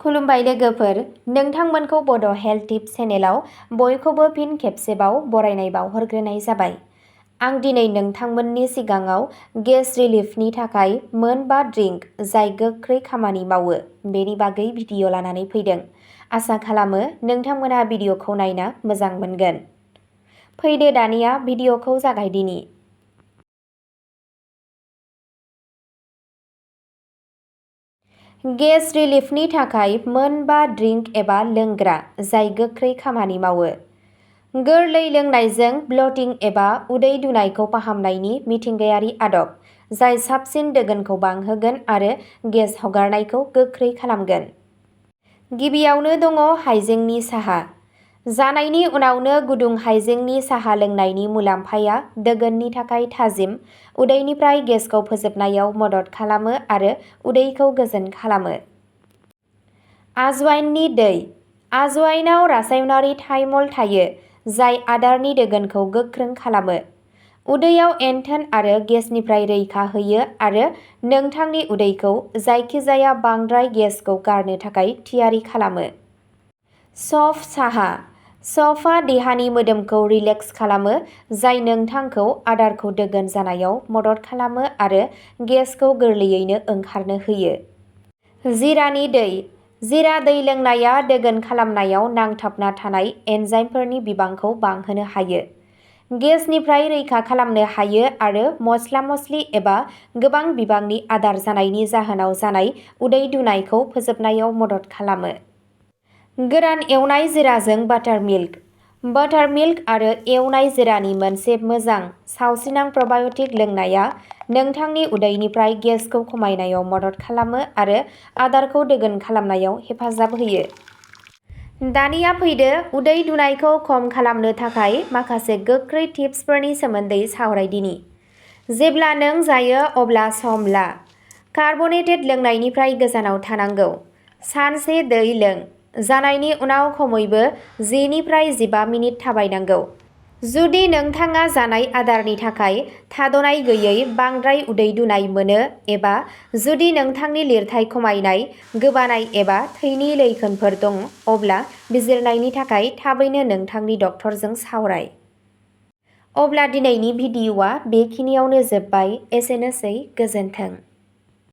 खुलुमबाय लोगोफोर, नोंथांमोनखौ बड' हेल्थ टिप्स चेनेलाव बयखौबो फिन खेबसेबाव बरायनाय बावहरग्रोनाय जाबाय। आं दिनै नोंथांमोननि सिगाङाव गेस रिलिफनि थाखाय मोनबा ड्रिंक जाय गोख्रै खामानि मावो बेनि बागै भिडिअ लानानै फैदों। आसा खालामो नोंथांमोना भिडिअखौ नायना मोजां मोनगोन। फैदो दानिया भिडिअखौ जागायदिनि। गेस रिलिफनि थाखाय मोनबा ड्रिंक एबा लोंग्रा जाय गोख्रै खामानि मावो। गोरलै लोंनायजों ब्लटिं एबा उदै दुनायखौ फाहामनायनि मिथिंगायारि आदब, जाय साबसिन दोगोनखौ बांहोगोन आरो गेस हगारनायखौ गोख्रै खालामगोन। गिबियावनो दङ हाइजेंनि साहा। जानायनि उनावनो गुदुं हाइजेंनि साहा लोंनायनि मुलाम्फाया दोगोननि थाखाय थाजिम, उदैनिफ्राय गेसखौ फोजोबनायाव मदद खालामो आरो उदैखौ गोजोन खालामो। आजवाइननि दै। आजवाइनाव रासायनारि थाइमल थायो जाय आदारनि दोगोनखौ गोख्रों खालामो, उदैयाव एन्थोन आरो गेसनिफ्राय रैखा होयो आरो नोंथांनि उदैखौ जायखिजाया बांद्राय गेसखौ गारनो थाखाय थियारि खालामो। सफ साहा। सफआ देहानि मोदोमखौ रिलेक्स खालामो, जाय नोंथांखौ आदारखौ दोगोन जानायाव मदद खालामो आरो गेसखौ गोरलैयैनो ओंखारनो होयो। जिरानि दै। जिरा दै लोंनाया दोगोन खालामनायाव नांथाबना थानाय एन्जाइमफोरनि बिबांखौ बांहोनो हायो, गेसनिफ्राय रैखा खालामनो हायो आरो मस्ला-मस्लि एबा गोबां बिबांनि आदार जानायनि जाहोनाव जानाय उदै दुनायखौ फोजोबनायाव मदद खालामो। गोरान एवनाय जिराजों बाटार मिल्क। बाटार मिल्क आरो एवनाय जिरानि मोनसे मोजां, सावस्रिनां प्रबाय'टिक लोंनाया नोंथांनि उदैनिफ्राय गेसखौ खमायनायाव मदद खालामो आरो आदारखौ दोगोन खालामनायाव हेफाजाब होयो। दानिया फैदो उदै दुनायखौ खम खालामनो थाखाय माखासे गोख्रै टिप्सफोरनि सोमोन्दै सावरायदिनि। जेब्ला नों जायो अब्ला सम ला। कार्बनेटेड लोंनायनिफ्राय गोजानाव थानांगौ। सानसे दै लों। जानायनि उनाव खमैबो 10 निफ्राय 15 मिनिट थाबायनांगौ। जुदि नोंथाङा जानाय आदारनि थाखाय थाद'नाय गैयै बांद्राय उदै दुनाय मोनो एबा जुदि नोंथांनि लिरथाय खमायनाय, गोबानाय एबा थैनि लैखोनफोर दं, अब्ला बिजिरनायनि थाखाय थाबैनो नोंथांनि डक्टरजों सावराय। अब्ला दिनैनि भिडिअ'आ बेखिनियावनो जोबबाय। एसेनोसै, गोजोन्थों।